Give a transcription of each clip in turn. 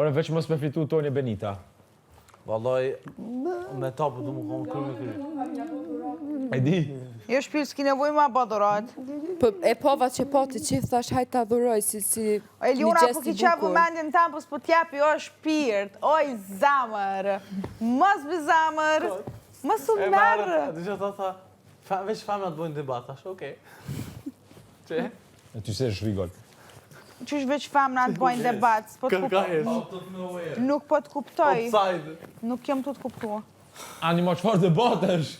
Ore, veç mos me fitu Toni Benita. Vallaj, me ta për të më konë kërë. E di? Jo shpirë, s'ki nevoj ma badorat. E pova që po të që thash hajt të adhuroj si Eliona, po ki qepë vëmendjen tam, po s'po t'jepi, o shpirt, oj zamër, mos bë zamër, mos u merë. Dhe që ta, veç femrat bojnë debat, thash, okej. Që? E ty se shrigoll. Qysh veç femrat bojnë debat, s'po t'kuptoj. Nuk po t'kuptoj. Nuk jem të t'kuptua. Ani ma qëfar debatesh?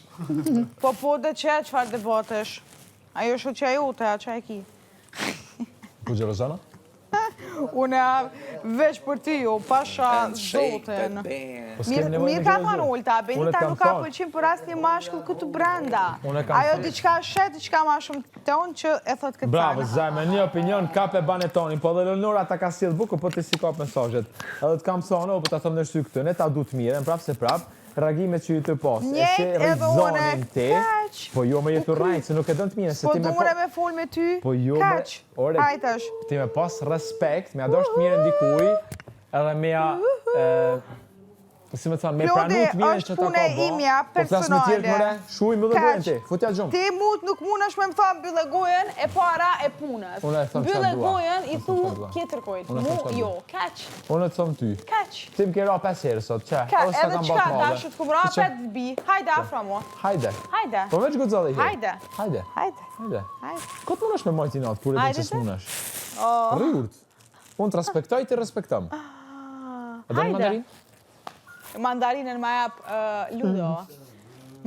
Po dhe qëfar debatesh. Ajo shu që ju të, që e ki. Ku Gjerozana? Une veç për ty ju, pasha zotin. Mirë ka thonë Ulta, Benita nuk ka pëlqim për asë një mashkull këtu brenda. Ajo diqka shet, diqka ma shumë të unë që e thot këtë Bravo, zajme, një opinion ka pe Banetoni, po dhe Leonora ta ka sjellë bukur, po të si ka mesajet. Edhe të kam thonë, po ta thëmë në shty këtë, ne ta du të mire, në prapë se prapë, reagimet që ju të posë, e që rejzonin te, po jo me jetu rajtë, se nuk e dënë të mire, se po ti me dure me full me ty, kaq, hajtash. Ti me pas respekt, me adosht mire ndikuj, edhe me ja, si me thënë, me pranu të mire që ta ka ba, po flasë me tjertë mëre, shuj më dhe gojën ti, futja gjumë. Ti mut nuk mund është me më thëmë bëllë gojën e para e punës. Bëllë gojën i thu kjetër kojtë, mu jo, kaq. Unë të thëmë ty. Kaq. Ti më ke ra 5 herë sot, që? Edhe qka ta shëtë këmë ra 5 bi, hajde afra mo. Hajde. Hajde. Po veç këtë zëllë i Hajde. Hajde. Hajde. Këtë mund është me majti natë, kur e dhe që s'munësh? Rriurt. Unë të respektoj, ti respektam. E do një mandarin? Mandarinën ma jap Ludo.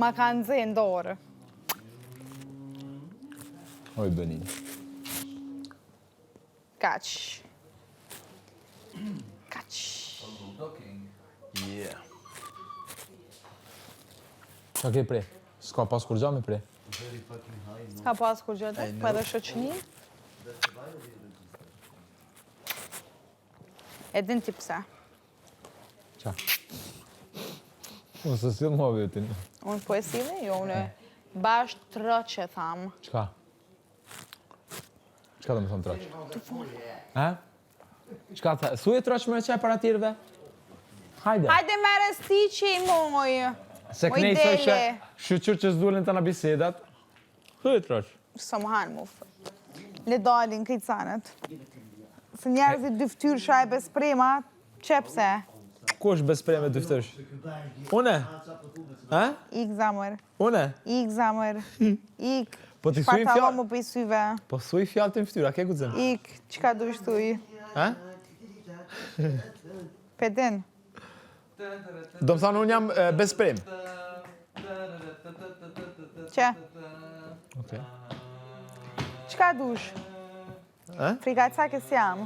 Ma ka nëzhe në dorë. Oj, Benin. Kaq. Kaq. Yeah. Qa ke pre? S'ka pas kur gja me pre? S'ka pas kur gjëtë, po edhe shoqëni. E din ti pse. Qa? Unë se si mua vetin. Unë po e sile, jo, unë bashkë troqe thamë. Qka? Qka dhe me thonë troqe? Të folë. Ha? Qka thë? Su e troqe me qe para tjerve? Hajde. Hajde mere sti që i moj. Se këne i thëshe, shqyqyr që s'dullin të në bisedat. Hë e troqe? Së më hanë mu fë. Le dalin këtë sanët. Se njerëzit dyftyrë shajbe sprema, qepse. Ku është besprej me dyftërsh? Une? Ha? Ik zamër. Une? Ik zamër. Ik. Po t'i suj Shpatalo fjallë? më për i syve. Po suj fjallë të mftyra, ke ku zëmë? Ik. Qka du shtuj? Ha? Pedin. Do më thanë unë jam besprem. Që? Okej. Qka dush? Frikacake s'jam.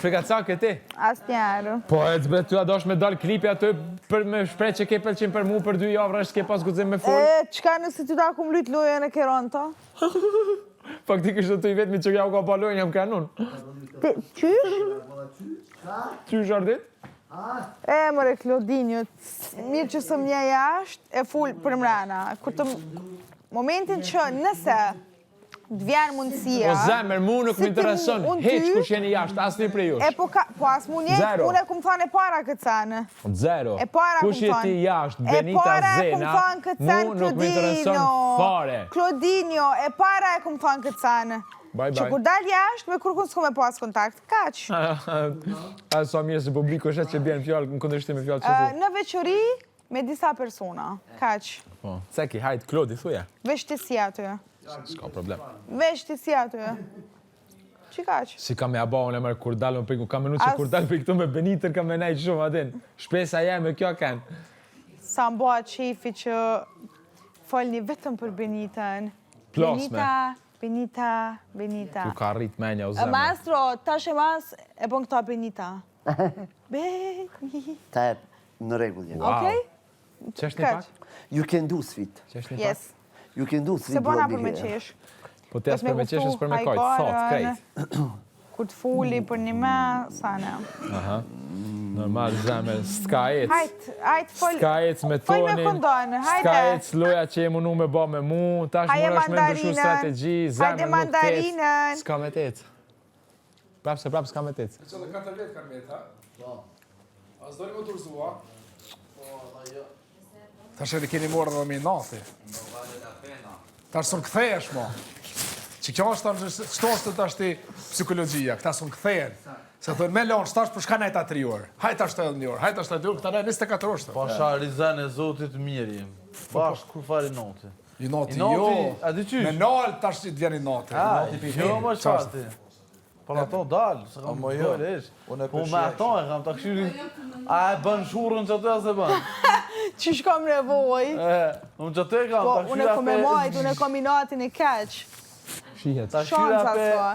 Frikacake ti? As njerë. Po e të bre, ty a dosh me dal klipi aty për me shprej që ke pëlqim për mu për 2 javra, s'ke pas gudzim me full? Qka nëse ty ta kum lyt lojën e keron ta? Faktikisht do të i vetëmi që ja u ka pa lojën, jam kanun. Qysh? Qysh ardit? Mëre Klodinjo, mirë që së mje jashtë e full për mrena. Momentin që nëse të vjenë mundësia... O zemër, mu nuk më intereson, heq kush jeni jashtë, asë një prej jush. Po asë mu njëtë, unë e kumë thënë e para këtë sanë. Zero. Kush jeti jashtë, E Benita para e Zena, kumë thënë këtë sanë, mu nuk më intereson fare. Klodinjo, e para e kumë thënë këtë sanë. Bye, Që bye. kur dal jashtë, me kërkun s'ko me pas kontakt. Kaq. A sa mirë se publiku është që bjenë fjallë, në kundërshtim me fjallë që thu. Në veçori, me disa persona. Kaq. Ceki, hajtë, Klodi, thuja. Veç të si aty. S'ka problem. Veç të si aty. Që kaq? Si ka me aba, unë e mërë kur dalë më pëjku, ka menu që kur dalë për këtu me Benitën, ka me nejtë shumë adin. Shpesa jeme, kjo kanë. Sa mboa qefi që folni vetëm për Benitën. Plasme. Benita. Tu ka rrit menja o zemë. Maestro, tash e mas e bon këta Benita. Benita. Ta e në regull jenë. Okej? Qesh një pak? You can do sweet. Qesh një pak? Yes. You can do sweet. Se bona për me qesh. Po të jasë për me qeshës për me kajtë, thot, krejt. Kur të fuli për një me, sana. Aha. Normal zemë, s'ka ec. Hajt, fol. S'ka ec me Fol me tonin. kondonë, hajde. S'ka ec loja që e munu me ba me mu. Tash Hajde mund është me ndryshu mandarinën. strategji, zemë Hajde nuk mandarinën. t'ec. S'ka me t'ec. Prapë se prapë s'ka me t'ec. Që dhe 4 vjetë kanë me ta? A s'doni më turzua? Ta shëri keni morë dhe mi nati. Ta s'un këthejesh, mo. Që kjo është të ashti psikologjia, këta s'un këthejen. Se thënë me lonë, shtash për shka nejta 3 orë. Hajta 7 orë, hajta 7 orë, këta ne 24 orë. Pasha rizën e zotit mirë jem. Bashkë kur fari noti. I noti jo, a di qysh? me nalë tash që t'vjen i noti. Jo më qati. Për ato dalë, se kam bëjë ish. Po me ato e kam të këshyri. A e bën shurën që ato e se bën? Qish kam nevoj? Unë që ato e kam Po, të unë e kom e majt, unë e kom i natin e keq. Shihet. Shanca s'ka.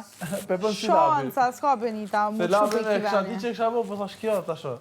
Pe pën si labi. Shanca s'ka Benita, mu Se të shumë labin e për kësha di këveni. që kësha bo, po thash kjo të shë.